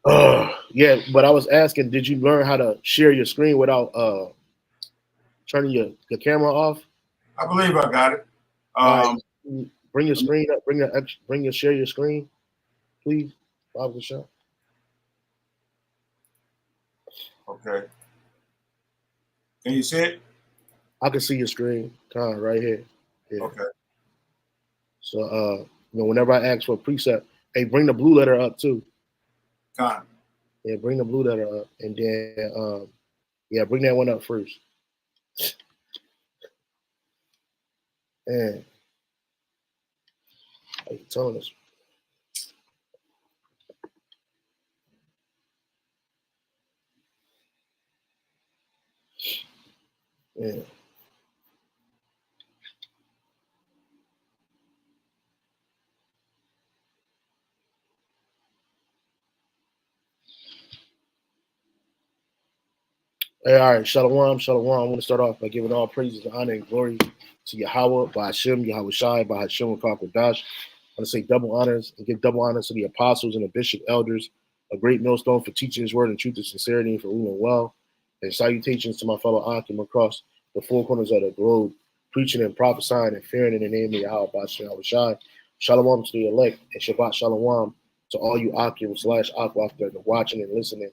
Yeah, but I was asking, did you learn how to share your screen without turning your camera off? I believe I got it. All right, bring your screen up. Bring your share your screen, please. Bob the shot. Okay. Can you see it? I can see your screen, right here. Yeah. Okay. So, whenever I ask for a preset, hey, bring the blue letter up too. Con. Yeah, bring the blue letter up, and then, yeah, bring that one up first. And how you telling us? Yeah. Hey, all right, Shalom, Shalom. I want to start off by giving all praises, honor, and glory to Yahweh, by Hashem, Yahweh Shai, by Hashem, and Dash. I want to say double honors and give double honors to the apostles and the bishop elders, a great millstone for teaching his word in truth and sincerity and for ruling well. And salutations to my fellow Akim across the four corners of the globe, preaching and prophesying and fearing in the name of Yahweh, by Hashem, Yahweh Shai. Shalom to the elect, and Shabbat Shalom to all you Akim / Aqua that are watching and listening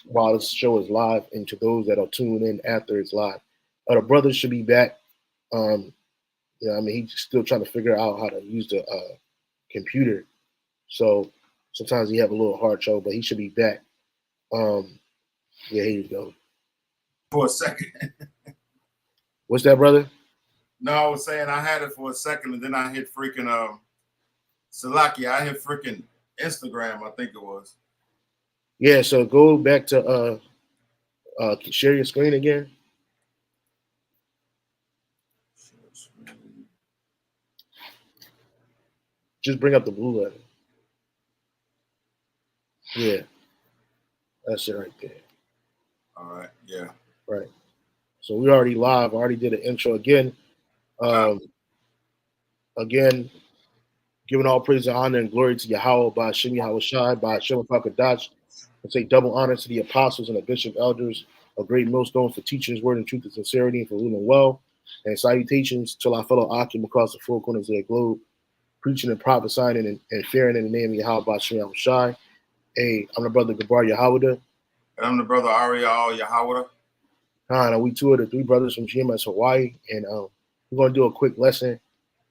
while this show is live, and to those that are tuned in after it's live. The brother should be back. He's still trying to figure out how to use the computer. So sometimes he have a little hard trouble, but he should be back. Yeah, here you go. For a second. What's that, brother? No, I was saying I had it for a second, and then I hit freaking Salakia. I hit freaking Instagram, I think it was. Yeah, so go back to share your screen again. Just bring up the blue letter. Yeah. That's it right there. All right, yeah. Right. So we already live. I already did an intro again. Again, giving all praise and honor and glory to Yahweh, by Hashem, Yahweh Shai, by Hashem, Dash. And say double honor to the apostles and the bishop elders, a great millstone for teaching his word in truth and sincerity and for ruling well. And salutations to our fellow Akim across the four corners of the globe, preaching and prophesying and fearing in the name of Yahweh, by Hashem, Yahweh Shai. Hey, I'm the brother Gabar YAHAWADAH. And I'm the brother YAHAWADAH. And we two of the three brothers from GMS Hawaii. And we're going to do a quick lesson.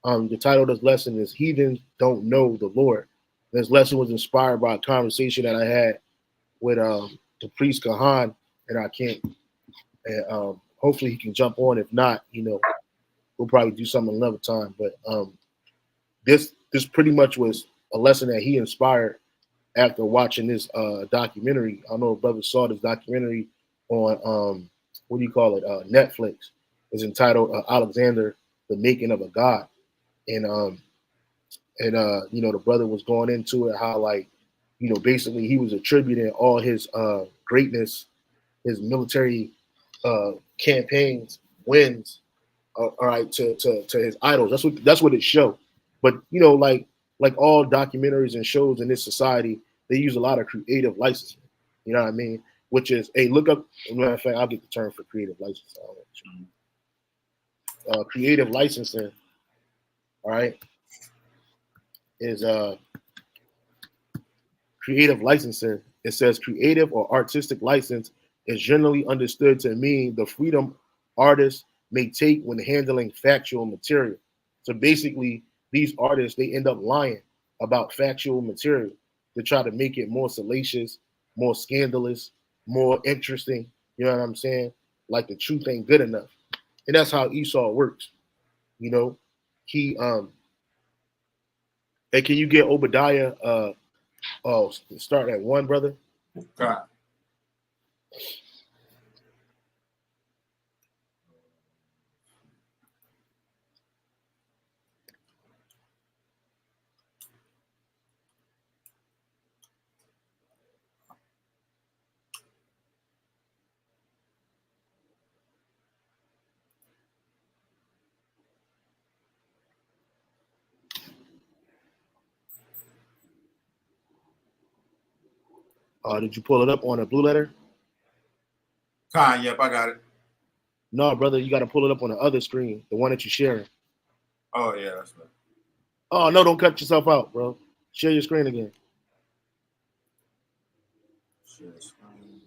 The title of this lesson is Heathen Don't Know the Lord. This lesson was inspired by a conversation that I had with the priest Kahan, and I can't. And hopefully he can jump on. If not, we'll probably do something another time. But this pretty much was a lesson that he inspired after watching this documentary. I don't know if brothers saw this documentary on what do you call it? Netflix. It's entitled Alexander, the Making of a God. And the brother was going into it how, like, basically he was attributing all his greatness, his military campaigns, wins, all right, to his idols. That's what it showed. But like all documentaries and shows in this society, they use a lot of creative licensing. You know what I mean? Which is, hey, look up. Matter of fact, I'll get the term for creative licensing. Creative licensing, all right, is creative licensing. It says creative or artistic license is generally understood to mean the freedom artists may take when handling factual material. So basically, these artists, they end up lying about factual material to try to make it more salacious, more scandalous, more interesting. You know what I'm saying? Like the truth ain't good enough. And that's how Esau works. He hey, can you get Obadiah start at 1, brother? God. Did you pull it up on a blue letter? Yep, I got it. No, brother, you got to pull it up on the other screen, the one that you're sharing. Oh, yeah, that's right. Oh, no, don't cut yourself out, bro. Share your screen again. Share screen.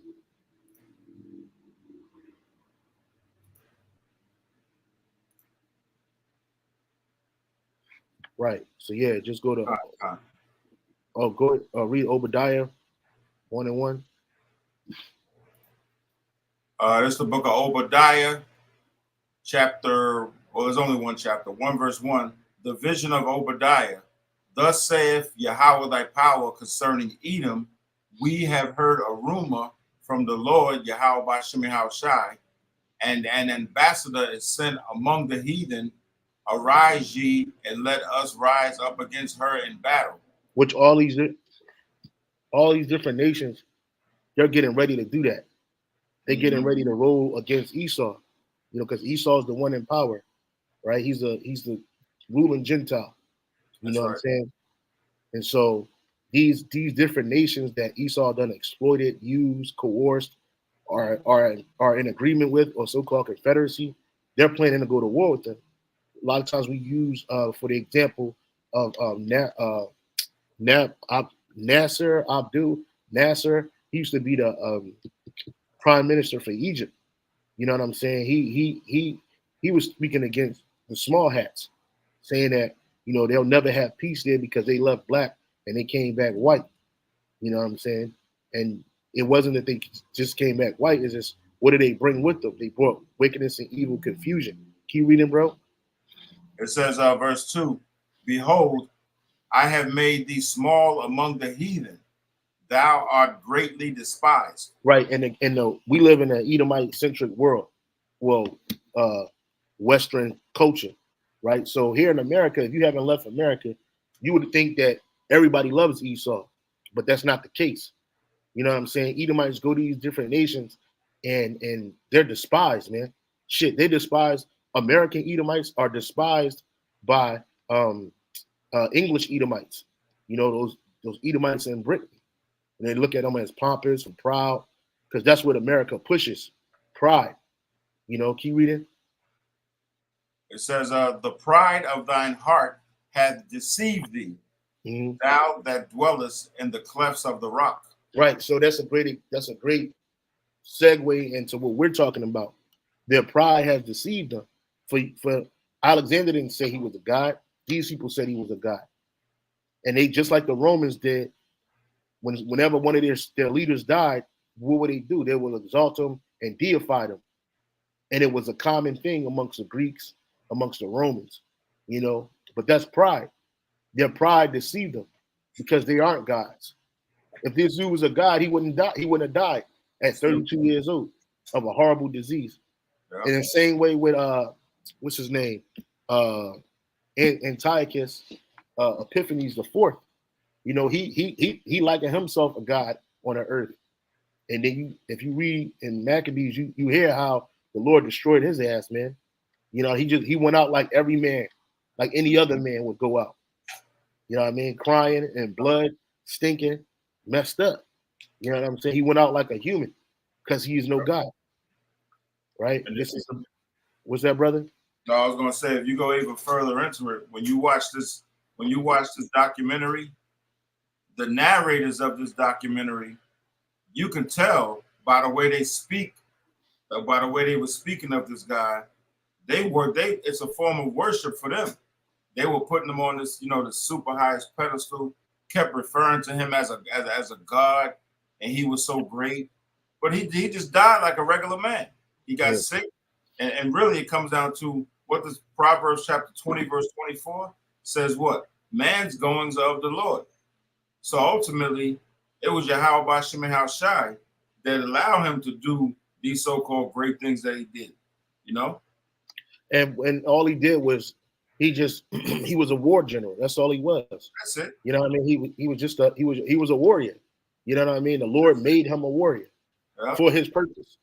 Right. So, yeah, just go to, Right. Read Obadiah 1:1. This is the book of Obadiah, chapter, well, there's only one chapter, 1 verse 1. The vision of Obadiah. Thus saith Yahweh thy power concerning Edom. We have heard a rumor from the Lord, Yahweh Bashem Yahushai, and an ambassador is sent among the heathen. Arise ye, and let us rise up against her in battle. Which all these different nations, they're getting ready to do that. They're getting ready to roll against Esau, because Esau is the one in power, right? He's the ruling Gentile. You know what I'm saying? And so these different nations that Esau done exploited, used, coerced, are in agreement with, or so-called confederacy, they're planning to go to war with them. A lot of times we use for the example of Nasser. He used to be the prime minister for Egypt. You know what I'm saying? He was speaking against the small hats, saying that they'll never have peace there because they left black and they came back white. You know what I'm saying? And it wasn't that they just came back white. It's just, what did they bring with them? They brought wickedness and evil, confusion. Can you read it, bro? It says, verse 2, behold, I have made thee small among the heathen. Thou art greatly despised. Right, and we live in an Edomite-centric world, Western culture, right? So here in America, if you haven't left America, you would think that everybody loves Esau, but that's not the case. You know what I'm saying? Edomites go to these different nations, and they're despised, man. Shit, they despise. American Edomites are despised by English Edomites. Those Edomites in Britain. And they look at them as pompous and proud, because that's what America pushes, pride. Keep reading. It says, the pride of thine heart hath deceived thee, thou that dwellest in the clefts of the rock. Right. So that's a great segue into what we're talking about. Their pride has deceived them. For Alexander didn't say he was a god. These people said he was a god. And they, just like the Romans did, whenever one of their leaders died, what would they do? They would exalt him and deify them. And it was a common thing amongst the Greeks, amongst the Romans, but that's pride. Their pride deceived them because they aren't gods. If this dude was a god, he wouldn't die. He wouldn't have died at 32 years old of a horrible disease. Yeah. In the same way with what's his name? Antiochus Epiphanes the Fourth. He likened himself a god on the earth. And then if you read in Maccabees, you hear how the Lord destroyed his ass, man. He went out like every man, like any other man would go out. You know what I mean? Crying and blood, stinking, messed up. You know what I'm saying? He went out like a human because he is no God. Right? What's that, brother? No, I was gonna say, if you go even further into it, when you watch this documentary, the narrators of this documentary, you can tell by the way they speak, by the way they were speaking of this guy, it's a form of worship for them. They were putting him on this, the super highest pedestal, kept referring to him as a god, and he was so great. But he just died like a regular man. He got sick, and really it comes down to what this Proverbs chapter 20, verse 24 says, what? Man's goings are of the Lord. So ultimately, it was Yahweh Bashem Yahushai that allowed him to do these so-called great things that he did, And all he did was he was a war general. That's all he was. That's it. You know what I mean? He was a warrior. You know what I mean? The Lord made him a warrior for his purpose,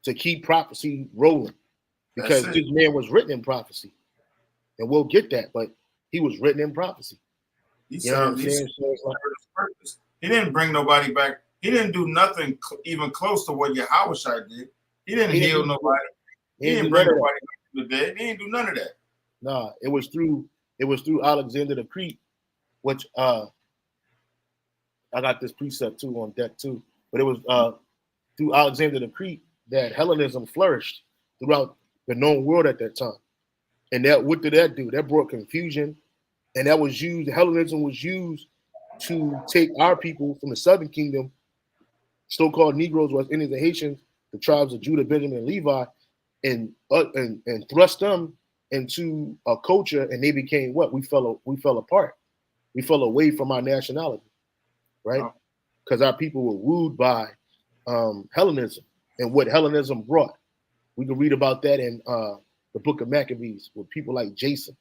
to keep prophecy rolling, because this man was written in prophecy, and we'll get that. But he was written in prophecy. He served his purpose. He didn't bring nobody back he didn't do nothing even close to what Yahawashi did. He didn't heal nobody. He didn't bring nobody back from the dead. He didn't do none of that. Nah, it was through Alexander the Greek, which I got this precept too on deck too. But it was through Alexander the Greek that Hellenism flourished throughout the known world at that time. And that, what did that do? That brought confusion, and that was used. Hellenism was used to take our people from the Southern Kingdom, so-called Negroes, West Indians, and Haitians, the tribes of Judah, Benjamin, and Levi, and thrust them into a culture, and they became what? We fell apart. We fell away from our nationality, right? Because our people were wooed by Hellenism and what Hellenism brought. We can read about that in the book of Maccabees with people like Jason.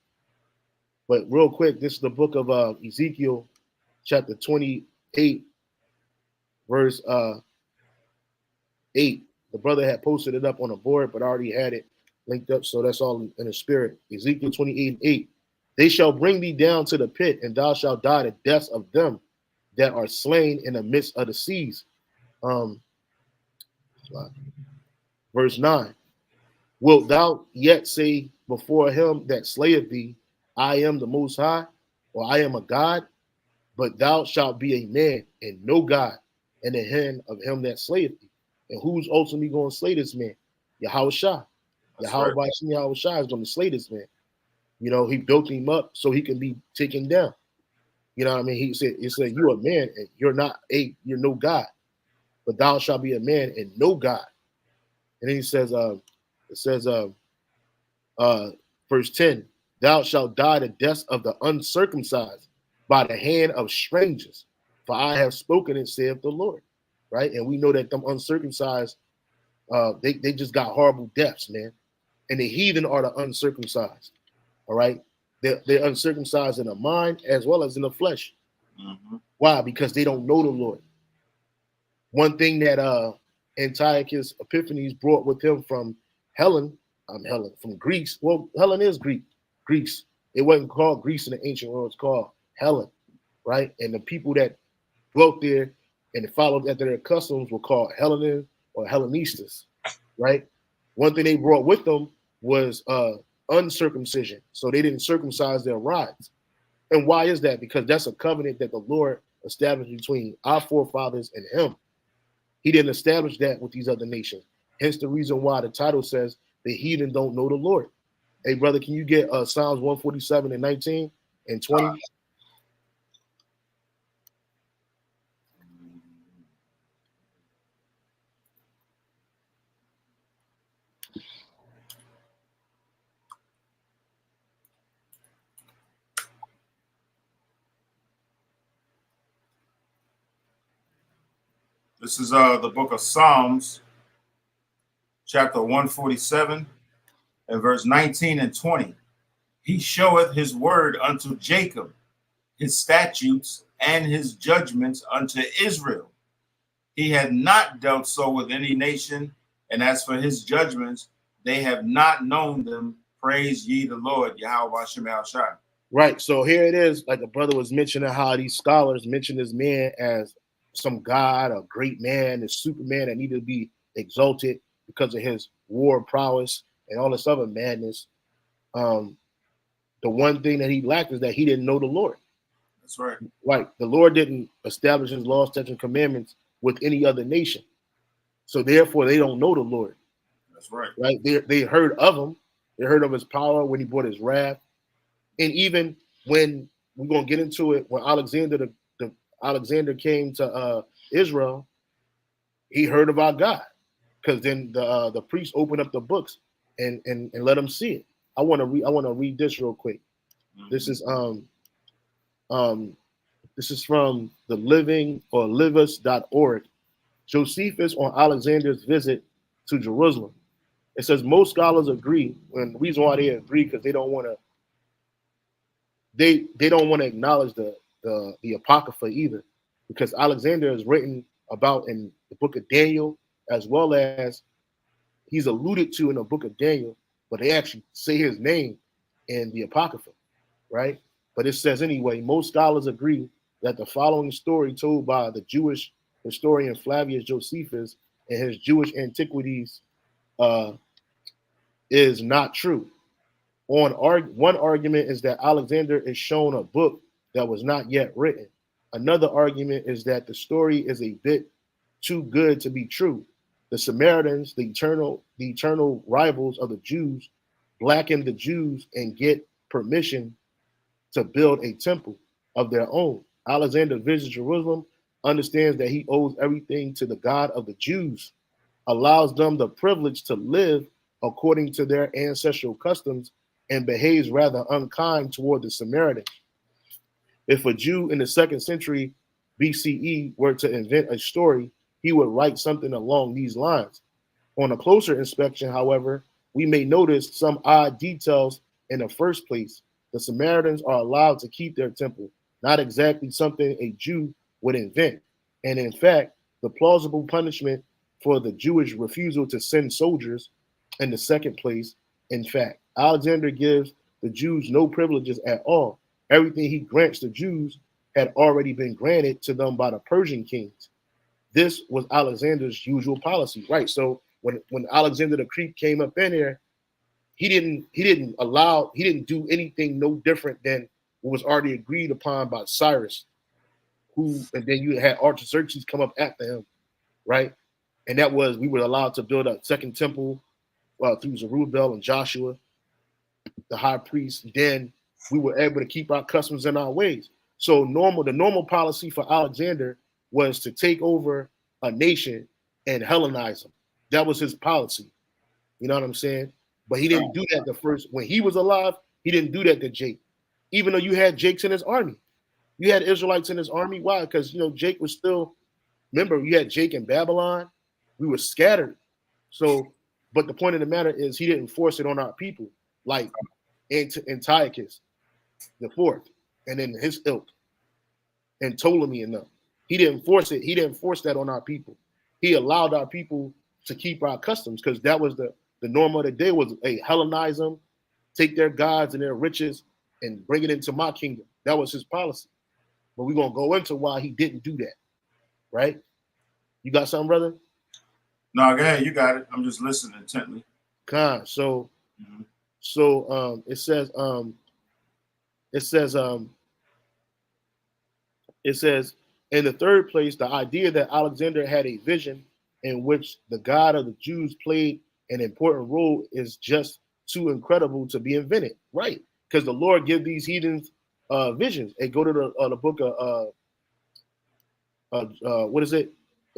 But real quick, this is the book of Ezekiel, chapter 28, verse 8. The brother had posted it up on a board, but I already had it linked up, so that's all in the spirit. Ezekiel 28:8. They shall bring thee down to the pit, and thou shalt die the deaths of them that are slain in the midst of the seas. Verse 9. Wilt thou yet say before him that slayeth thee, I am the Most High, or I am a God? But thou shalt be a man and no God in the hand of him that slayeth thee. And who's ultimately going to slay this man? Yahawashi. Yahawashi is going to slay this man. You know, he built him up so he can be taken down. You know what I mean? He said, you're a man and you're no God, but thou shalt be a man and no God. And then he says, verse 10, thou shalt die the death of the uncircumcised by the hand of strangers, for I have spoken it, saith the Lord. Right? And we know that them uncircumcised, they just got horrible deaths, man. And the heathen are the uncircumcised. All right? They're uncircumcised in the mind as well as in the flesh. Mm-hmm. Why? Because they don't know the Lord. One thing that Antiochus Epiphanes brought with him from from Greece. Well, Helen is Greece. It wasn't called Greece in the ancient world. It's called Helen, right? And the people that dwelt there and followed after their customs were called Hellenists or Hellenistas, right? One thing they brought with them was uncircumcision. So they didn't circumcise their rods. And why is that? Because that's a covenant that the Lord established between our forefathers and him. He didn't establish that with these other nations. Hence the reason why the title says the heathen don't know the Lord. Hey, brother, can you get Psalms 147 and 19 and 20? This is the book of Psalms, chapter 147, and verse 19 and 20. He showeth his word unto Jacob, his statutes and his judgments unto Israel. He had not dealt so with any nation, and as for his judgments, they have not known them. Praise ye the Lord, Yahweh Shema Shai. Right. So here it is, like the brother was mentioning how these scholars mention this man as some god, a great man, a superman that needed to be exalted because of his war prowess and all this other madness. The one thing that he lacked is that he didn't know the Lord. That's right. Right. The Lord didn't establish his laws, statutes, and commandments with any other nation. So therefore, they don't know the Lord. That's right. Right. They heard of him. They heard of his power when he brought his wrath. And even when we're going to get into it, when Alexander came to Israel, he heard of our God, because then the priest opened up the books and let him see it. I want to read this real quick. Mm-hmm. This is from the living or livus.org. Josephus on Alexander's visit to Jerusalem. It says most scholars agree, and the reason why they agree because they don't want to acknowledge the Apocrypha either, because Alexander is written about in the book of Daniel, as well as he's alluded to in the book of Daniel, but they actually say his name in the Apocrypha, right? But it says anyway, most scholars agree that the following story told by the Jewish historian Flavius Josephus and his Jewish Antiquities is not true. One argument is that Alexander is shown a book that was not yet written. Another argument is that the story is a bit too good to be true. The Samaritans, the eternal rivals of the Jews, blacken the Jews and get permission to build a temple of their own. Alexander visits Jerusalem, understands that he owes everything to the God of the Jews, allows them the privilege to live according to their ancestral customs, and behaves rather unkind toward the Samaritans. If a Jew in the 2nd century BCE were to invent a story, he would write something along these lines. On a closer inspection, however, we may notice some odd details. In the first place, the Samaritans are allowed to keep their temple, not exactly something a Jew would invent. And in fact, the plausible punishment for the Jewish refusal to send soldiers in the second place. In fact, Alexander gives the Jews no privileges at all. Everything he grants the Jews had already been granted to them by the Persian kings. This was Alexander's usual policy, right? So when Alexander the Great came up in there, he didn't do anything no different than what was already agreed upon by Cyrus, and then you had Artaxerxes come up after him, right? And that was, we were allowed to build a second temple through Zerubbabel and Joshua, the high priest. Then we were able to keep our customs and our ways. So the normal policy for Alexander was to take over a nation and Hellenize them. That was his policy. You know what I'm saying? But he didn't do that when he was alive. He didn't do that to Jake, even though you had Jakes in his army. You had Israelites in his army. Why? Because Jake was still. Remember, you had Jake in Babylon. We were scattered. So, but the point of the matter is, he didn't force it on our people like Antiochus the fourth, and then his ilk, and Ptolemy and them. He didn't force it. He didn't force that on our people. He allowed our people to keep our customs, because that was the norm of the day, was Hellenize them, take their gods and their riches and bring it into my kingdom. That was his policy. But we're going to go into why he didn't do that, right? You got something, brother? No, go ahead. You got it. I'm just listening intently. So it says in the third place, the idea that Alexander had a vision in which the God of the Jews played an important role is just too incredible to be invented, right? Because the Lord give these heathens visions. And go to the book of what is it?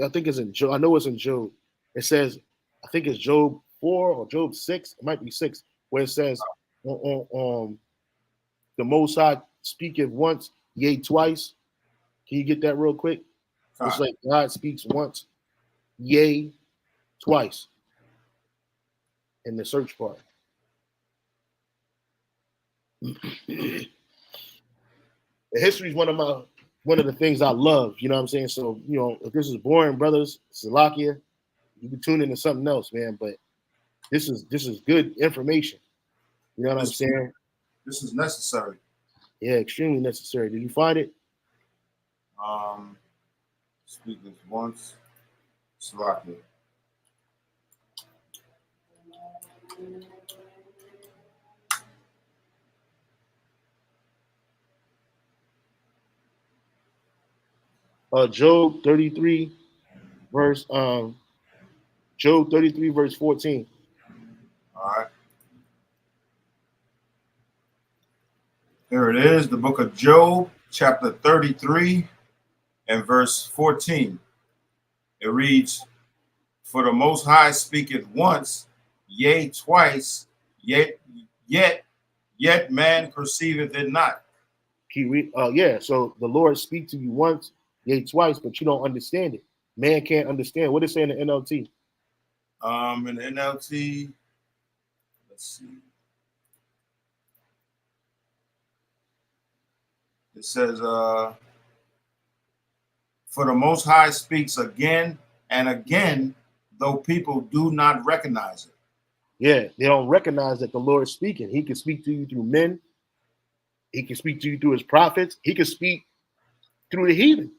I think it's in Job. I know it's in Job. It says, I think it's Job 4 or Job 6. It might be 6, where it says, the Most High speaketh once, yea, twice. Can you get that real quick? It's like God speaks once, yea, twice in the search part. History is one of the things I love. You know what I'm saying? So, if this is boring, brothers, Salakia, you can tune into something else, man. But this is good information. You know what I'm saying? This is necessary. Yeah, extremely necessary. Did you find it? Speak this once. Salakia. Job 33, verse 14. All right. Here it is, the book of Job, chapter 33 and verse 14. It reads, "For the Most High speaketh once, yea, twice, yet man perceiveth it not." Can you read? Yeah. So the Lord speaks to you once, yea, twice, but you don't understand it. Man can't understand. What does it say in the NLT? In the NLT, let's see. It says, "For the Most High speaks again and again, though people do not recognize it." Yeah, they don't recognize that the Lord is speaking. He can speak to you through men. He can speak to you through his prophets. He can speak through the heathen.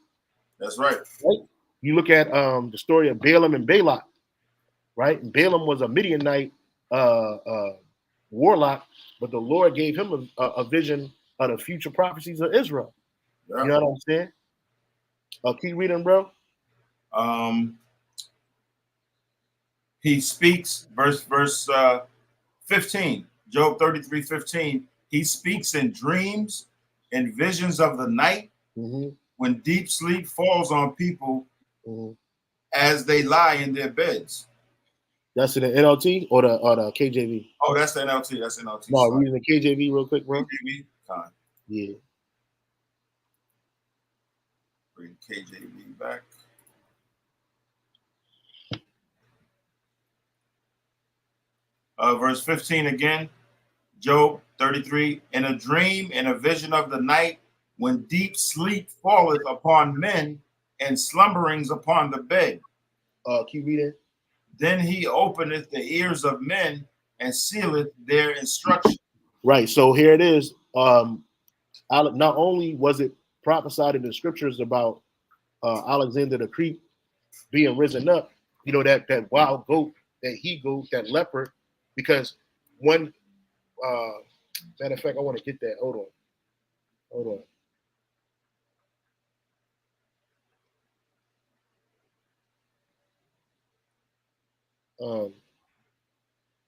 That's right. Right? You look at the story of Balaam and Balak, right? And Balaam was a Midianite warlock, but the Lord gave him a vision of the future prophecies of Israel. Yeah. You know what I'm saying? Keep reading, bro. He speaks, verse 15, Job 33:15. He speaks in dreams and visions of the night when deep sleep falls on people as they lie in their beds. That's in the NLT or the KJV? Oh, that's the NLT. That's NLT. No, reading the KJV real quick, bro. KJV? Fine. Yeah. Bring KJV back. Verse 15 again, Job 33. In a dream, in a vision of the night, when deep sleep falleth upon men and slumberings upon the bed. Keep reading. Then he openeth the ears of men and sealeth their instruction. Right. So here it is. Not only was it prophesied in the scriptures about Alexander the Greek being risen up, you know, that wild goat, that he goat, that leopard, because one matter of fact, I want to get that. Hold on.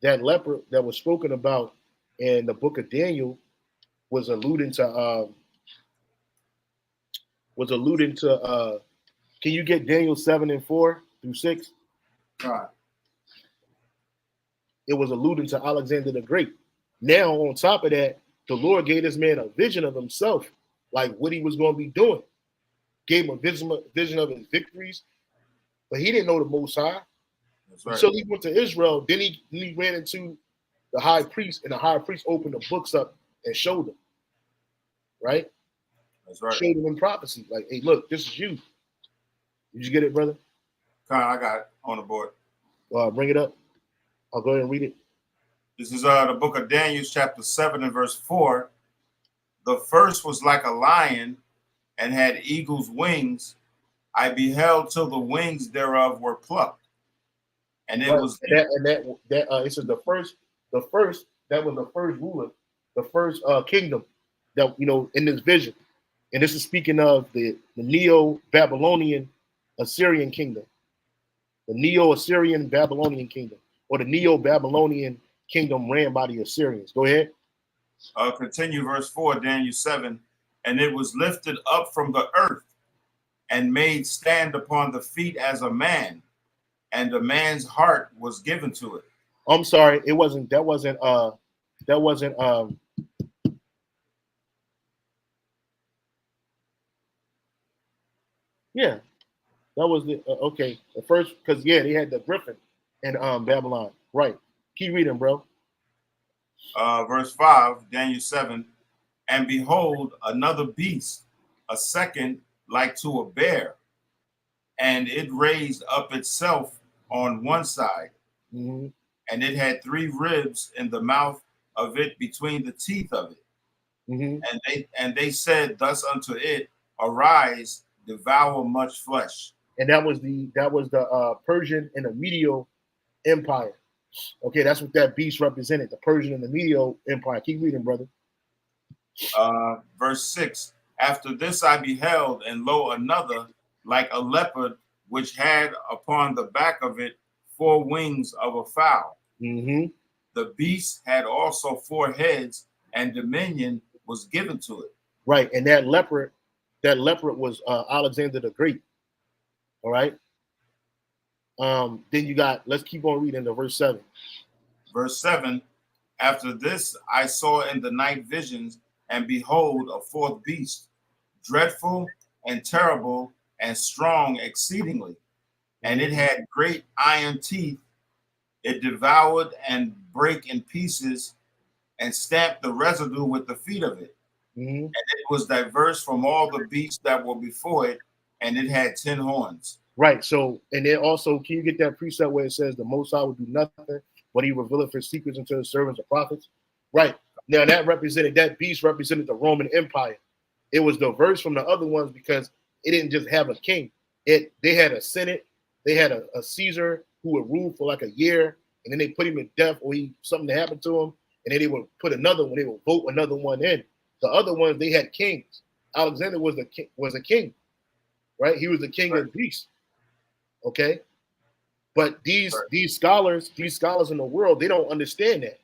That leopard that was spoken about in the book of Daniel was alluding to can you get Daniel 7:4-6? Right. It was alluding to Alexander the Great. Now, on top of that, the Lord gave this man a vision of himself, like what he was going to be doing. Gave him a vision of his victories, but he didn't know the Most High. That's right. So he went to Israel. Then he ran into the high priest, and the high priest opened the books up and showed him. Right? That's right. Showed him in prophecy, like, hey, look, this is you. Did you get it, brother? I got it on the board. Bring it up. I'll go ahead and read it. This is the book of Daniel, chapter 7 and verse 4. The first was like a lion and had eagle's wings. I beheld till the wings thereof were plucked. And it was it says the first that was the first ruler, the first kingdom that, you know, in this vision. And this is speaking of the Neo-Babylonian Assyrian kingdom, the Neo-Assyrian Babylonian kingdom, or the Neo-Babylonian kingdom ran by the Assyrians. Go ahead. Continue verse 4, Daniel 7. And it was lifted up from the earth and made stand upon the feet as a man, and a man's heart was given to it. I'm sorry, that wasn't yeah, that was the okay. The first, because yeah, they had the griffin in Babylon. Right. Keep reading, bro. Verse 5, Daniel 7. And behold, another beast, a second like to a bear, and it raised up itself on one side, and it had 3 ribs in the mouth of it between the teeth of it. And they said thus unto it, arise, devour much flesh. And that was the Persian and the Medial Empire. Okay, that's what that beast represented, the Persian and the Medial Empire. Keep reading, brother. Verse 6. After this I beheld, and lo, another like a leopard, which had upon the back of it 4 wings of a fowl. The beast had also 4 heads, and dominion was given to it. Right, and that leopard was Alexander the Great. All right. Then you got, let's keep on reading to verse 7. Verse 7. After this I saw in the night visions, and behold, a 4th beast, dreadful and terrible and strong exceedingly. And it had great iron teeth. It devoured and brake in pieces and stamped the residue with the feet of it. And it was diverse from all the beasts that were before it, and it had 10 horns. Right. So, and then also, can you get that precept where it says the Most High will do nothing, but he revealeth his secrets unto his servants and prophets? Right. Now that beast represented the Roman Empire. It was diverse from the other ones because it didn't just have a king. They had a Senate, they had a Caesar who would rule for like a year, and then they put him to death or something happened to him, and then they would put another one, they would vote another one in. The other ones, they had kings. Alexander was a king, right? He was the king of Greece. Okay. But these scholars in the world, they don't understand that.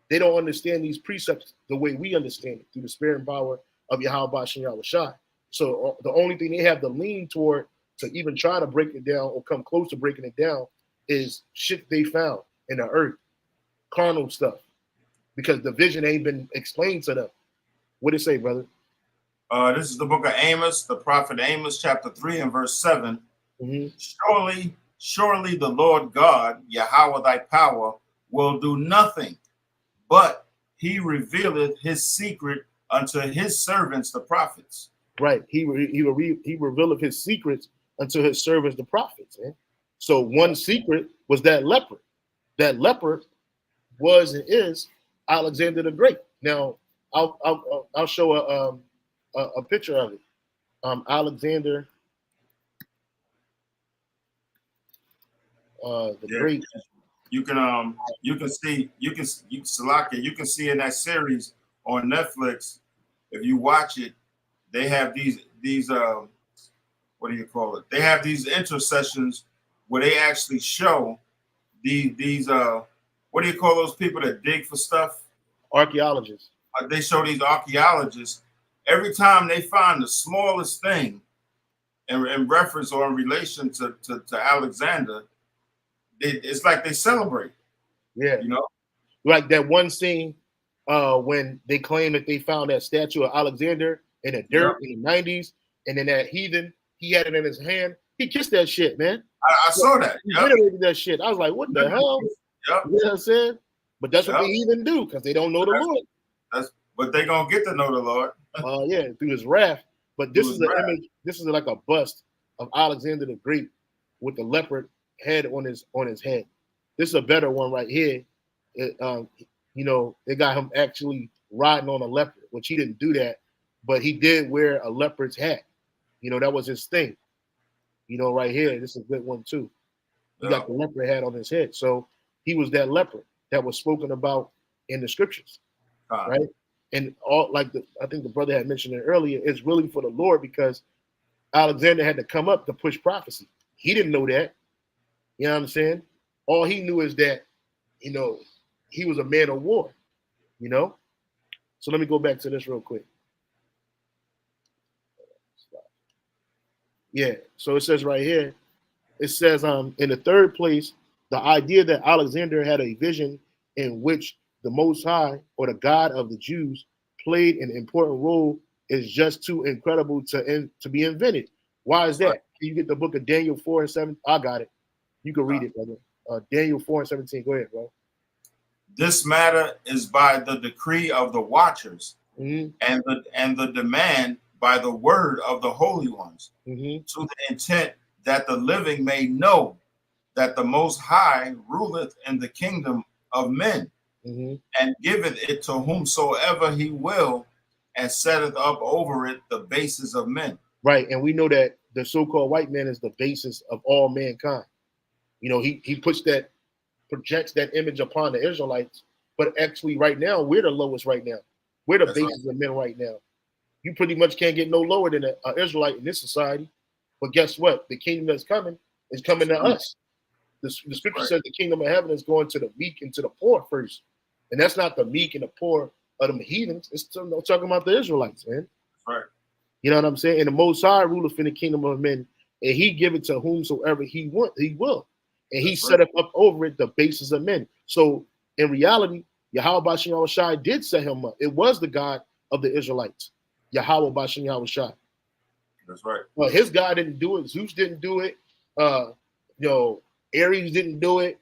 They don't understand these precepts the way we understand it, through the spirit and power of YAHAWADAH. So the only thing they have to lean toward to even try to break it down or come close to breaking it down is shit they found in the earth, carnal stuff, because the vision ain't been explained to them. What did it say, brother? This is the book of Amos, the prophet Amos, chapter 3 and verse 7. Surely the Lord God, Yahweh thy power, will do nothing, but he revealeth his secret unto his servants, the prophets. Right. He revealeth his secrets unto his servants, the prophets. Man. So one secret was that leopard. That leopard was and is Alexander the Great. Now, I'll show a picture of it. Alexander the Great. You can see in that series on Netflix, if you watch it, they have these what do you call it? They have these intercessions where they actually show these what do you call those people that dig for stuff? Archaeologists. They show these archaeologists every time they find the smallest thing in reference or in relation to Alexander. It's like they celebrate. Yeah, you know, like that one scene when they claim that they found that statue of Alexander in the dirt in the 90s, and then that heathen, he had it in his hand. He kissed that shit, man. I saw that. He venerated that shit. I was like, what the hell? Yep. You know what I'm saying? But that's what the heathen do, because they don't know the Lord. But they gonna get to know the Lord. Yeah, through his wrath. But this is an image. This is like a bust of Alexander the Great with the leopard head on his head. This is a better one right here. You know, they got him actually riding on a leopard, which he didn't do that, but he did wear a leopard's hat. You know, that was his thing. You know, right here, this is a good one too. He got the leopard hat on his head, so he was that leopard that was spoken about in the scriptures, right? And all I think the brother had mentioned it earlier, it's really for the Lord, because Alexander had to come up to push prophecy. He didn't know that. You know what I'm saying? All he knew is that, you know, he was a man of war, you know? So let me go back to this real quick. Yeah, so it says right here, it says in the third place, the idea that Alexander had a vision in which the Most High, or the God of the Jews, played an important role is just too incredible to be invented. Why is that? Can you get the book of Daniel 4 and 7? I got it. You can read it, brother. Daniel 4 and 17. Go ahead, bro. This matter is by the decree of the watchers, and the demand by the word of the holy ones, to the intent that the living may know that the Most High ruleth in the kingdom of men, and giveth it to whomsoever he will, and setteth up over it the basis of men. Right, and we know that the so-called white man is the basis of all mankind. You know, he projects that image upon the Israelites, but actually right now, we're the lowest right now. We're the basis of men right now. You pretty much can't get no lower than an Israelite in this society. But guess what? The kingdom that's coming is coming to us. The scripture says the kingdom of heaven is going to the meek and to the poor first. And that's not the meek and the poor of them heathens. It's talking about the Israelites, man. Right. You know what I'm saying? And the Most High ruleth in the kingdom of men, and he give it to whomsoever he will. And he set up over it the basis of men. So in reality, YAHAWADAH did set him up. It was the God of the Israelites. YAHAWADAH. That's right. Well, his God didn't do it. Zeus didn't do it. You know, Ares didn't do it.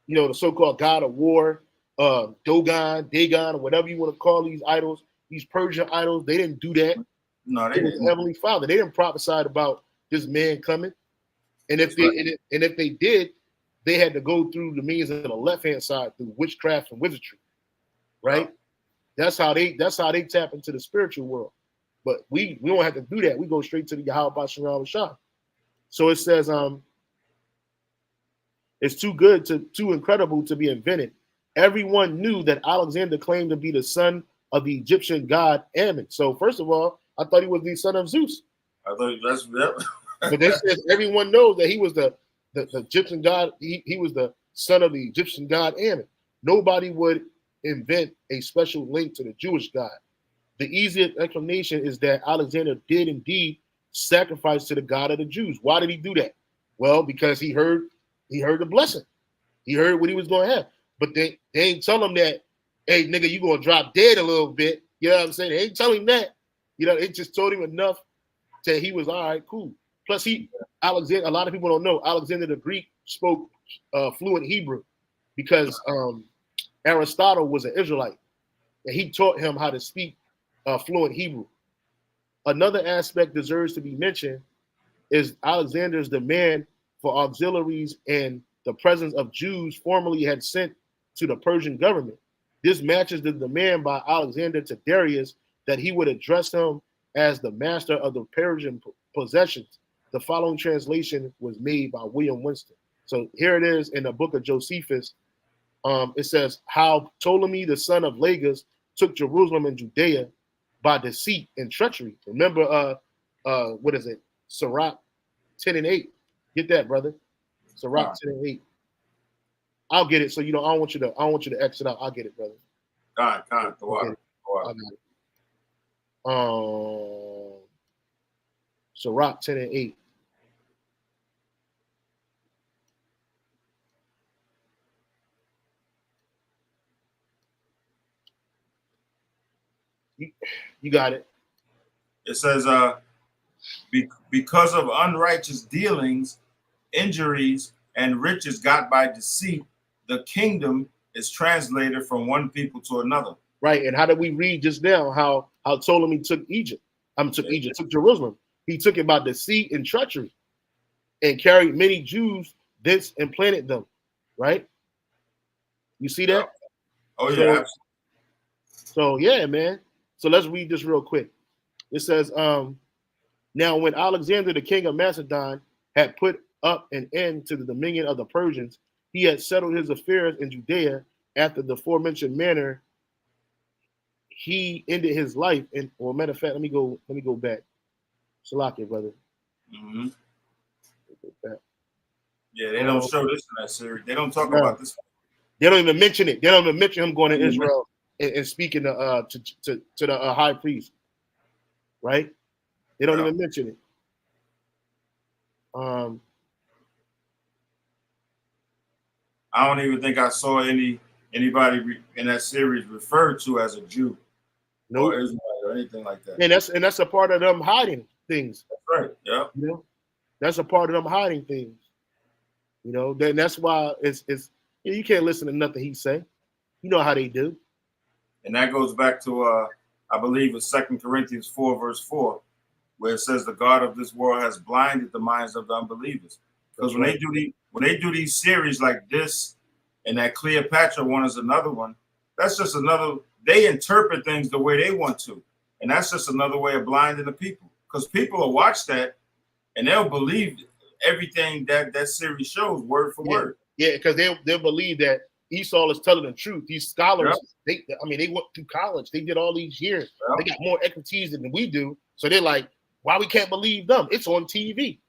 You know, the so-called God of war, Dagon, or whatever you want to call these idols, these Persian idols, they didn't do that. No, they didn't. Heavenly Father. They didn't prophesy about this man coming. And if they did, they had to go through the means of the left-hand side through witchcraft and wizardry. Right? That's how they tap into the spiritual world. But we don't have to do that. We go straight to the YAHAWADAH. So it says, it's too incredible to be invented. Everyone knew that Alexander claimed to be the son of the Egyptian god Ammon. So first of all, I thought he was the son of Zeus. I thought that's yep. But they said everyone knows that he was the Egyptian god. He was the son of the Egyptian god Ammon. Nobody would invent a special link to the Jewish god. The easiest explanation is that Alexander did indeed sacrifice to the God of the Jews. Why did he do that? Well, because he heard the blessing. He heard what he was going to have. But they ain't tell him that, hey, nigga, you going to drop dead a little bit. You know what I'm saying? They ain't telling him that. You know, they just told him enough that he was all right, cool. Plus, Alexander, a lot of people don't know, Alexander the Greek spoke fluent Hebrew because Aristotle was an Israelite, and he taught him how to speak fluent Hebrew. Another aspect deserves to be mentioned is Alexander's demand for auxiliaries and the presence of Jews formerly had sent to the Persian government. This matches the demand by Alexander to Darius that he would address him as the master of the Persian possessions. The following translation was made by William Winston. So here it is in the book of Josephus. It says how Ptolemy, the son of Lagus, took Jerusalem and Judea by deceit and treachery. Remember, what is it? Sirach 10:8. Get that, brother. Sirach 10:8. I'll get it. So you know, I don't want you to exit out. I'll get it, brother. God, the water. I got it. Sirach 10:8. You got it. It says, because of unrighteous dealings, injuries, and riches got by deceit, the kingdom is translated from one people to another. Right. And how did we read just now how Ptolemy took took Jerusalem? He took it by deceit and treachery and carried many Jews thence and planted them. Right? You see that? Oh, yeah. So yeah, man. So let's read this real quick. It says, now when Alexander, the king of Macedon, had put up an end to the dominion of the Persians, he had settled his affairs in Judea after the aforementioned manner. He ended his life. And, well, matter of fact, let me go back. Salakia, brother. Mm-hmm. Yeah, they don't show this in that series. They don't talk about this. They don't even mention it. They don't even mention him going to Israel and speaking to the high priest. Right? They don't even mention it. I don't even think I saw anybody in that series referred to as a Jew, or Israelite, or anything like that. And that's a part of them hiding things. That's right. Yeah. You know, that's a part of them hiding things. You know, then that's why it's you can't listen to nothing he say. You know how they do. And that goes back to I believe it's 2 Corinthians 4, verse 4, where it says the God of this world has blinded the minds of the unbelievers. Because when they do these series like this, and that Cleopatra one is another one, that's just another. They interpret things the way they want to, and that's just another way of blinding the people. Because people will watch that, and they'll believe everything that series shows word for word. Yeah, because they'll believe that Esau is telling the truth. These scholars, they went through college. They did all these years. They got more expertise than we do. So they're like, why we can't believe them? It's on TV.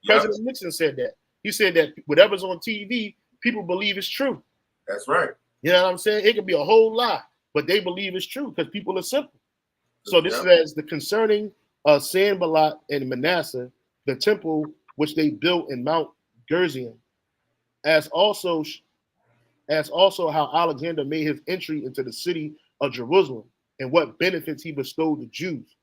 President Nixon said that. He said that whatever's on TV, people believe it's true. That's right. You know what I'm saying? It could be a whole lie, but they believe it's true because people are simple. So this says the concerning Sanballat and Manasseh, the temple which they built in Mount Gerizim, as also how Alexander made his entry into the city of Jerusalem and what benefits he bestowed the Jews.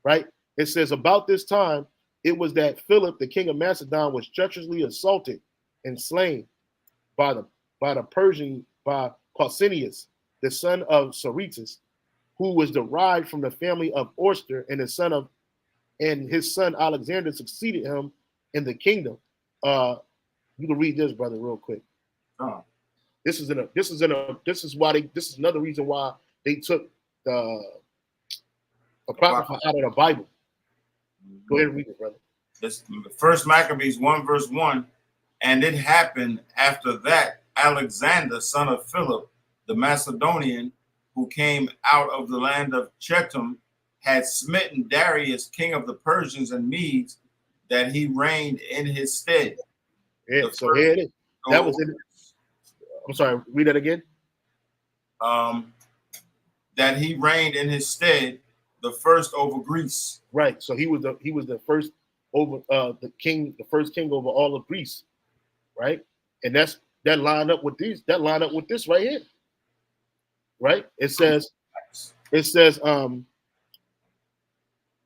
Right? It says about this time, it was that Philip, the king of Macedon, was treacherously assaulted and slain by Pausanias, the son of Saretas, who was derived from the family of Orster, and his son Alexander succeeded him in the kingdom. You can read this, brother, real quick. This is another reason why they took the Apocrypha out of the Bible. Go ahead and read it, brother. This First Maccabees 1 verse 1, and it happened after that Alexander, son of Philip, the Macedonian, who came out of the land of Chetam, had smitten Darius, king of the Persians and Medes, that he reigned in his stead. Yeah, so here it is. That was in. I'm sorry. Read that again. That he reigned in his stead, the first over Greece. Right. So he was the first over the king, the first king over all of Greece. Right. And that lined up with these. That lined up with this right here. Right. It says.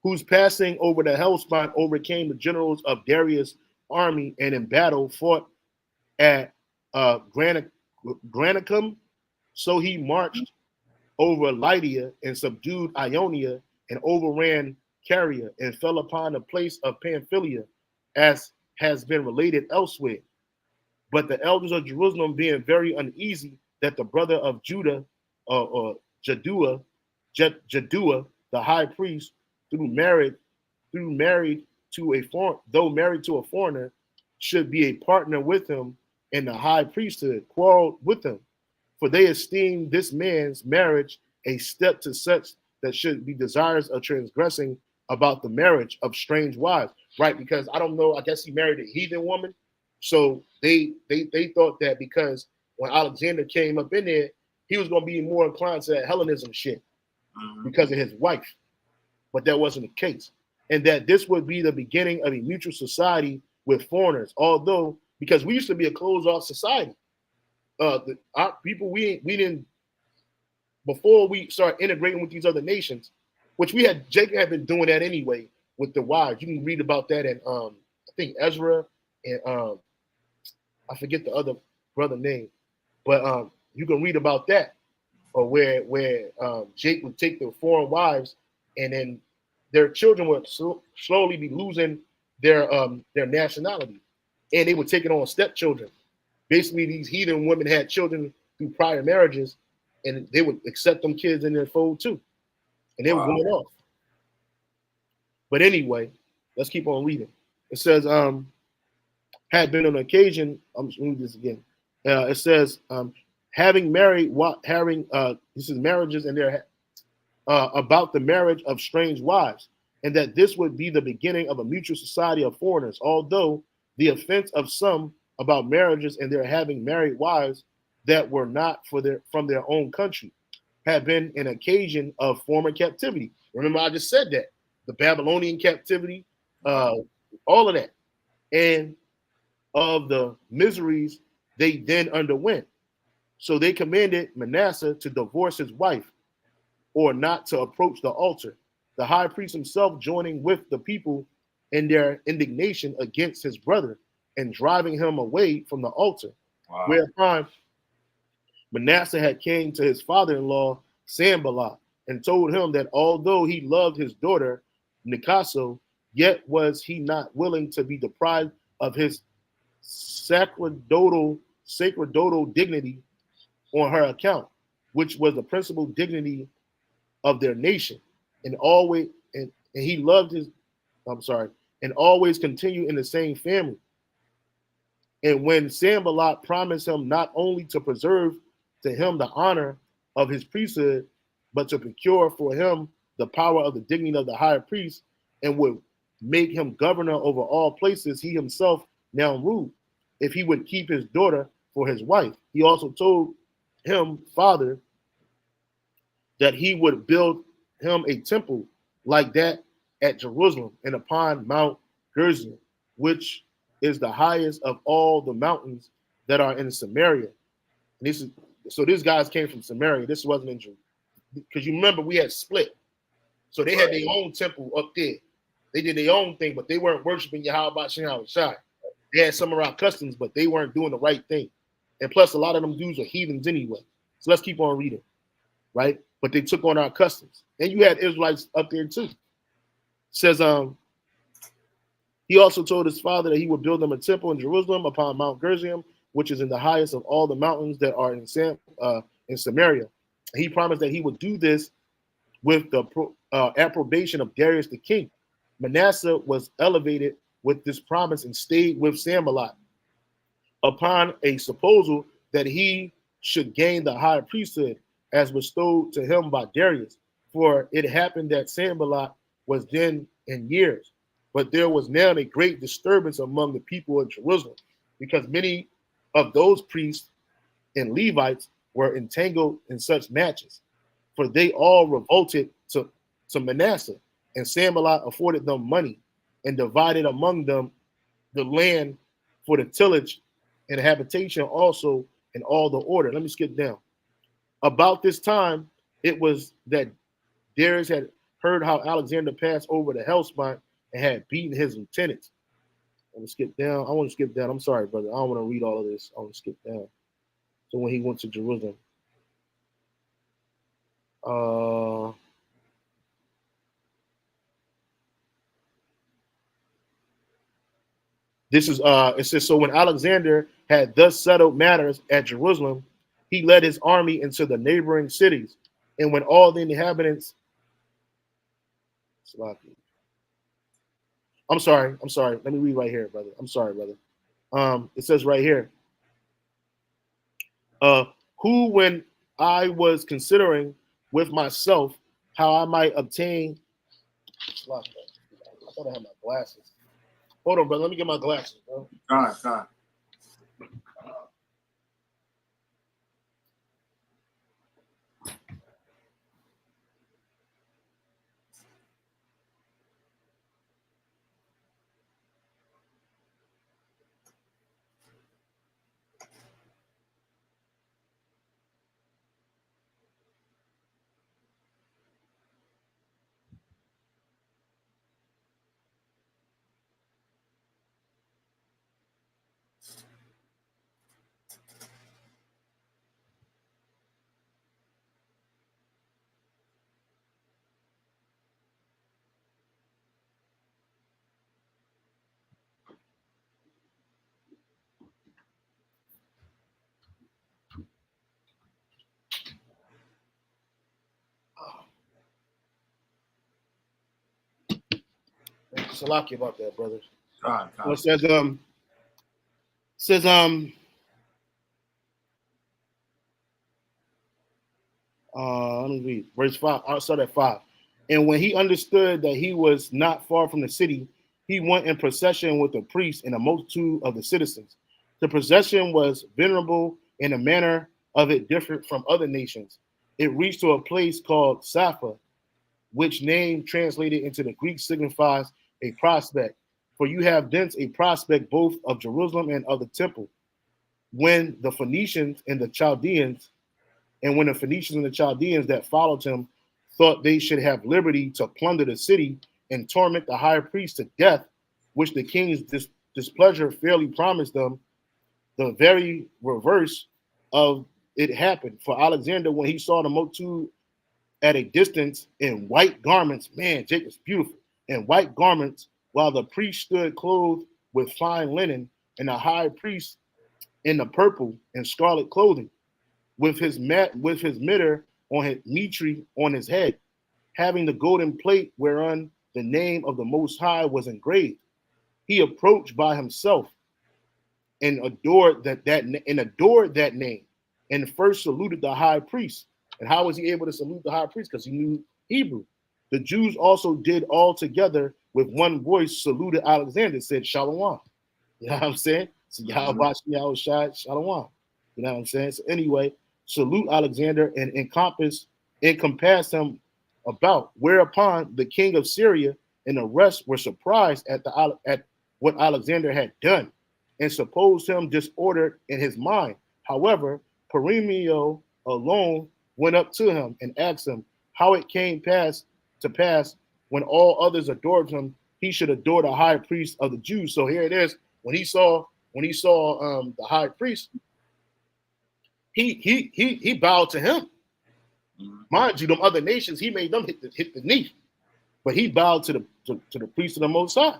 Whose passing over the Hellespont overcame the generals of Darius' army and in battle fought at Granicum. So he marched over Lydia and subdued Ionia and overran Caria and fell upon the place of Pamphylia, as has been related elsewhere. But the elders of Jerusalem, being very uneasy that the brother of Judah, or Jaddua, the high priest, though married to a foreigner, should be a partner with him in the high priesthood, quarreled with him, for they esteem this man's marriage a step to such that should be desirous of transgressing about the marriage of strange wives. Right, because I don't know, I guess he married a heathen woman. So they thought that because when Alexander came up in there, he was going to be more inclined to that Hellenism shit because of his wife. But that wasn't the case. And that this would be the beginning of a mutual society with foreigners, although, because we used to be a closed-off society. Our people, we didn't, before we start integrating with these other nations, which Jacob had been doing that anyway with the wives. You can read about that in, I think, Ezra, and I forget the other brother name, but you can read about that, or where Jake would take the foreign wives, and then their children would slowly be losing their nationality, and they would take it on stepchildren. Basically, these heathen women had children through prior marriages, and they would accept them kids in their fold too, and they were going off. But anyway, let's keep on reading. It says, had been an occasion. I'm just reading this again. It says, having married, this is marriages, and they're about the marriage of strange wives, and that this would be the beginning of a mutual society of foreigners, although the offense of some about marriages and their having married wives that were not from their own country had been an occasion of former captivity. Remember, I just said that. The Babylonian captivity, all of that, and of the miseries they then underwent. So they commanded Manasseh to divorce his wife, or not to approach the altar. The high priest himself joining with the people in their indignation against his brother and driving him away from the altar. Wow. Whereupon Manasseh had came to his father-in-law Sanballat and told him that although he loved his daughter Nicaso, yet was he not willing to be deprived of his sacerdotal dignity on her account, which was the principal dignity of their nation, and he loved and always continued in the same family. And when Sanballat promised him not only to preserve to him the honor of his priesthood, but to procure for him the power of the dignity of the high priest, and would make him governor over all places he himself now ruled, if he would keep his daughter for his wife. He also told him, father, that he would build him a temple like that at Jerusalem and upon Mount Gerizim, which is the highest of all the mountains that are in Samaria. And these guys came from Samaria. This wasn't in Jerusalem, because you remember we had split. So they had their own temple up there. They did their own thing, but they weren't worshiping YAHAWADAH. They had some of our customs, but they weren't doing the right thing. And plus, a lot of them dudes are heathens anyway. So let's keep on reading, right? But they took on our customs. And you had Israelites up there too. It says, he also told his father that he would build them a temple in Jerusalem upon Mount Gerizim, which is in the highest of all the mountains that are in Samaria. And he promised that he would do this with the approbation of Darius the king. Manasseh was elevated with this promise and stayed with Sanballat upon a supposal that he should gain the high priesthood as bestowed to him by Darius. For it happened that Sanballat was then in years, but there was now a great disturbance among the people in Jerusalem, because many of those priests and Levites were entangled in such matches, for they all revolted to Manasseh, and Sanballat afforded them money and divided among them the land for the tillage and habitation also and all the order. Let me skip down. About this time, it was that Darius had heard how Alexander passed over the Hellespont and had beaten his lieutenants. I want to skip down. I'm sorry, brother. I don't want to read all of this. I want to skip down. So when he went to Jerusalem. This is it says, so when Alexander had thus settled matters at Jerusalem, he led his army into the neighboring cities, and when all the inhabitants, I'm sorry. Let me read right here, brother. I'm sorry, brother. It says right here, who when I was considering with myself how I might obtain, I thought I had my glasses. Hold on, brother. Let me get my glasses, bro. God. Salaki about that, brother. God. It says let me read verse 5. I'll start at 5. And when he understood that he was not far from the city, he went in procession with the priests and a multitude of the citizens. The procession was venerable, and the manner of it different from other nations. It reached to a place called Sapha, which name translated into the Greek signifies a prospect. For you have thence a prospect both of Jerusalem and of the temple. When the Phoenicians and the Chaldeans that followed him thought they should have liberty to plunder the city and torment the high priest to death, which the king's displeasure fairly promised them, the very reverse of it happened. For Alexander, when he saw the multitude at a distance in white garments, man, Jacob's beautiful, in white garments, while the priest stood clothed with fine linen, and the high priest in the purple and scarlet clothing, with his mitre on his head, having the golden plate whereon the name of the Most High was engraved. He approached by himself and adored that name, and first saluted the high priest. And how was he able to salute the high priest? Because he knew Hebrew. The Jews also did all together with one voice saluted Alexander, said Shalom. You know what I'm saying? So Yahawah Shalom. You know what I'm saying? So anyway, salute Alexander and encompass him about. Whereupon the king of Syria and the rest were surprised at what Alexander had done, and supposed him disordered in his mind. However, Perimio alone went up to him and asked him how it came to pass when all others adored him, he should adore the high priest of the Jews. So here it is. When he saw the high priest, he bowed to him. Mind you, them other nations, he made them hit the knee, but he bowed to the priest of the Most High.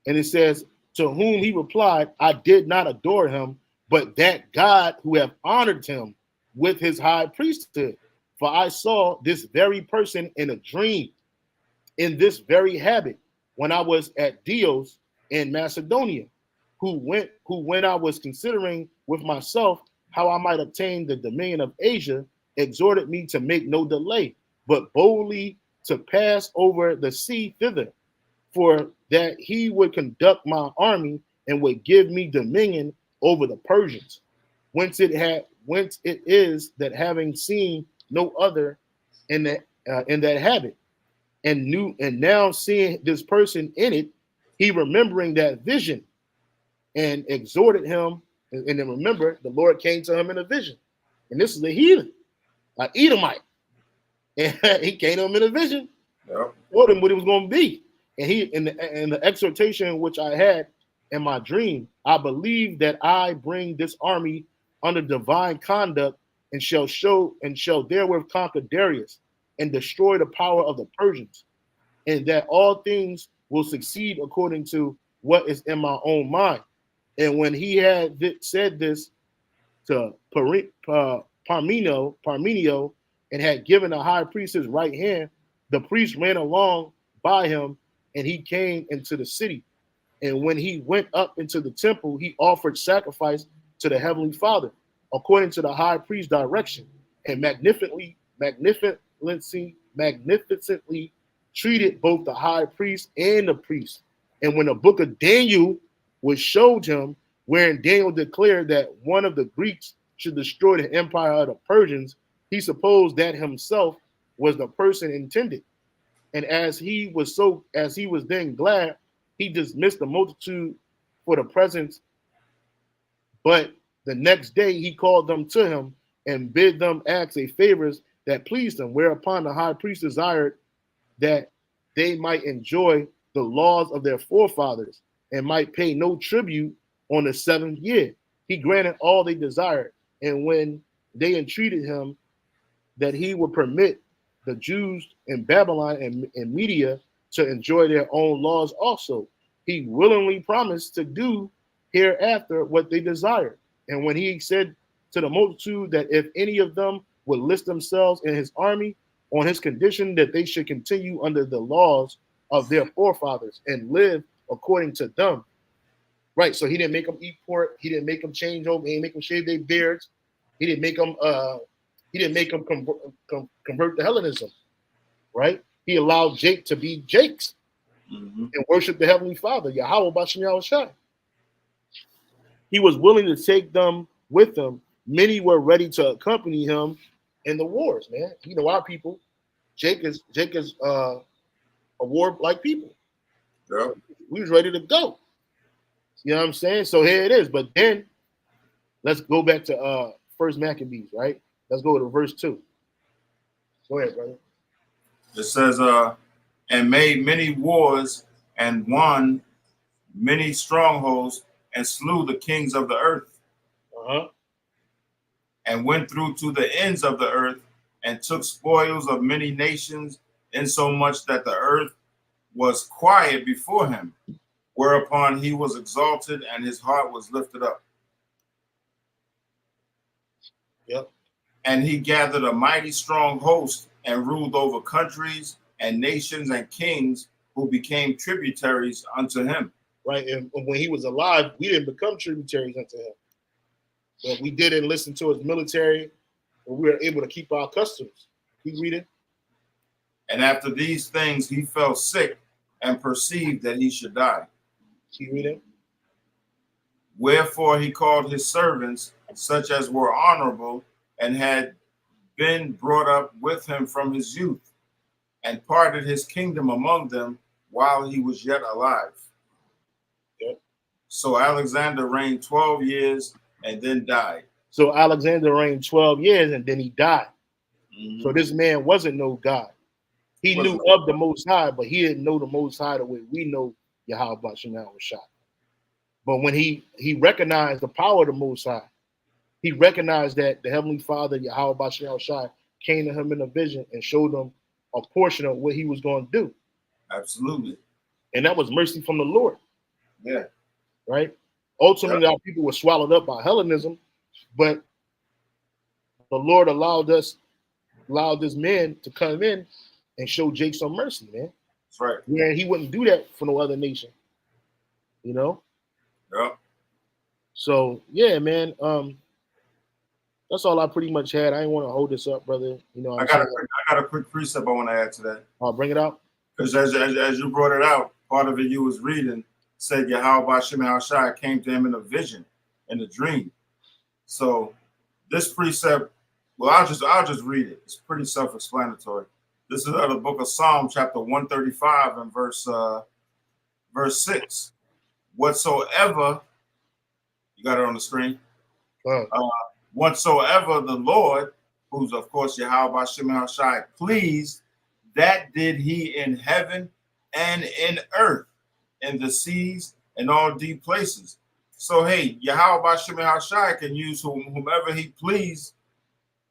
And it says, to whom he replied, I did not adore him, but that God who have honored him with his high priesthood. For I saw this very person in a dream, in this very habit, when I was at Dios, in Macedonia, who when I was considering with myself how I might obtain the dominion of Asia, exhorted me to make no delay, but boldly to pass over the sea thither, for that he would conduct my army and would give me dominion over the Persians, whence it is that having seen no other in that habit, and now seeing this person in it, he remembering that vision and exhorted him. And then remember, the Lord came to him in a vision, and this is a heathen, an Edomite, and he came to him in a vision, told him what it was going to be. And he in the exhortation which I had in my dream, I believe that I bring this army under divine conduct and shall therewith conquer Darius and destroy the power of the Persians, and that all things will succeed according to what is in my own mind. And when he had said this to Parmenio and had given the high priest his right hand, the priest ran along by him, and he came into the city. And when he went up into the temple, he offered sacrifice to the Heavenly Father, according to the high priest's direction, and magnificently treated both the high priest and the priest. And when the book of Daniel was showed him, wherein Daniel declared that one of the Greeks should destroy the empire of the Persians, he supposed that himself was the person intended. And as he was then glad, he dismissed the multitude for the presence. But the next day he called them to him and bid them ask a favors that pleased him, whereupon the high priest desired that they might enjoy the laws of their forefathers and might pay no tribute on the 7th year. He granted all they desired. And when they entreated him that he would permit the Jews in Babylon and Media to enjoy their own laws also, he willingly promised to do hereafter what they desired. And when he said to the multitude that if any of them would list themselves in his army on his condition that they should continue under the laws of their forefathers and live according to them. Right, so he didn't make them eat pork. He didn't make them change over. He didn't make them shave their beards. He didn't make them. Convert to Hellenism. Right, he allowed Jake to be Jake's and worship the Heavenly Father, YAHAWADAH. He was willing to take them with him. Many were ready to accompany him in the wars. Man, you know our people. Jake is a war-like people. Yeah. We was ready to go. You know what I'm saying? So here it is. But then let's go back to First Maccabees, right? Let's go to verse 2. Go ahead, brother. It says, and made many wars and won many strongholds and slew the kings of the earth. And went through to the ends of the earth and took spoils of many nations, insomuch that the earth was quiet before him. Whereupon he was exalted and his heart was lifted up. Yep. And he gathered a mighty strong host and ruled over countries and nations and kings who became tributaries unto him. Right. And when he was alive, we didn't become tributaries unto him. But we didn't listen to his military, and we were able to keep our customs. Keep reading. And after these things, he fell sick and perceived that he should die. Keep reading. Wherefore he called his servants, such as were honorable and had been brought up with him from his youth, and parted his kingdom among them while he was yet alive. Yep. So Alexander reigned 12 years and then died. So Alexander reigned 12 years and then he died. So this man wasn't no God. He knew of the Most High, but he didn't know the Most High the way we know YAHAWADAH. But when he recognized the power of the Most High, he recognized that the Heavenly Father, YAHAWADAH, came to him in a vision and showed him a portion of what he was going to do. Absolutely. And that was mercy from the Lord. Yeah. Right? Ultimately, our people were swallowed up by Hellenism, but the Lord allowed this man to come in and show Jake some mercy, man. That's right. Where he wouldn't do that for no other nation. You know. Yep. So yeah, man. That's all I pretty much had. I didn't want to hold this up, brother. You know, I got a quick precept I want to add to that. I'll bring it out. Because as you brought it out, part of it you was reading said Yahawah Shai came to him in a vision, in a dream. So this precept, well, I'll just read it. It's pretty self-explanatory. This is out of the book of Psalm, chapter 135 and verse 6. Whatsoever, you got it on the screen. Whatsoever the Lord, who's of course Yahawah Shai, pleased, that did he in heaven and in earth, in the seas and all deep places. So hey, Yahawah Shai can use whomever he pleased,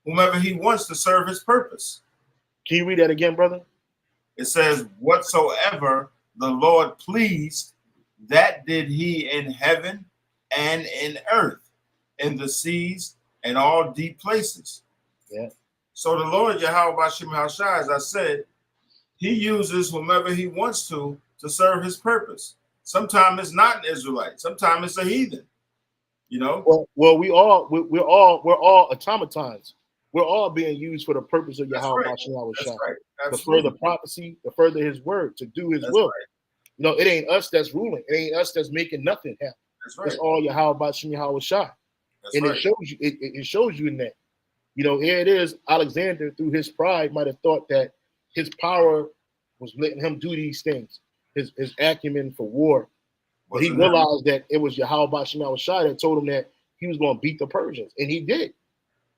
whomever he wants to serve his purpose. Can you read that again, brother? It says, whatsoever the Lord pleased, that did he in heaven and in earth, in the seas and all deep places. Yeah. So the Lord Yahawah Shai, as I said, he uses whomever he wants to serve his purpose. Sometimes it's not an Israelite. Sometimes it's a heathen. You know. Well, we're all automatons. We're all being used for the purpose of Yahawah Shai. Right. To further prophecy, to further his word, to do his will. Right. You know, it ain't us that's ruling. It ain't us that's making nothing happen. That's right. It's all Yahawah Shai. And right. it shows you. It shows you in that. You know, here it is. Alexander, through his pride, might have thought that his power was letting him do these things. His acumen for war. But he realized that it was Yahawah Shai that told him that he was going to beat the Persians, and he did.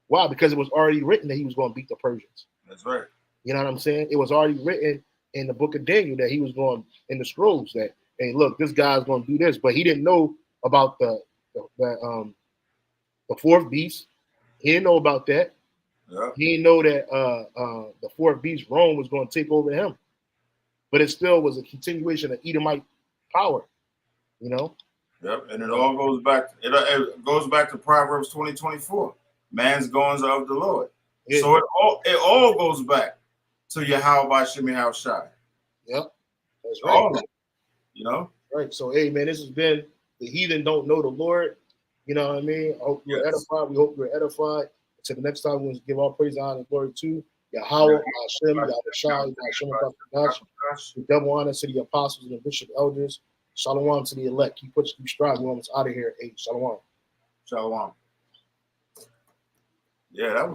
Why? Because it was already written that he was going to beat the Persians. That's right. You know what I'm saying? It was already written in the book of Daniel that he was going, in the scrolls, that, hey, look, this guy's going to do this. But he didn't know about the fourth beast. He didn't know about that. Yeah. He didn't know that the fourth beast, Rome, was going to take over him. But it still was a continuation of Edomite power, you know? Yep, and it all goes back. It goes back to Proverbs 20:24. Man's goings of the Lord. Yeah. So it all goes back to Yahawah Shai. Yep, that's right. All of it, you know. Right. So hey, man, this has been The Heathen Don't Know the Lord. You know what I mean? I hope you're edified. We hope you're edified. Until the next time, we'll give all praise, honor, and glory to Yahawah, Hashem, Yahushua, Hashem, double honor to the apostles and the bishop elders. Shalom to the elect. Keep pushing, keep striving. We're almost out of here. Hey, shalom. Shalom. Yeah, that was.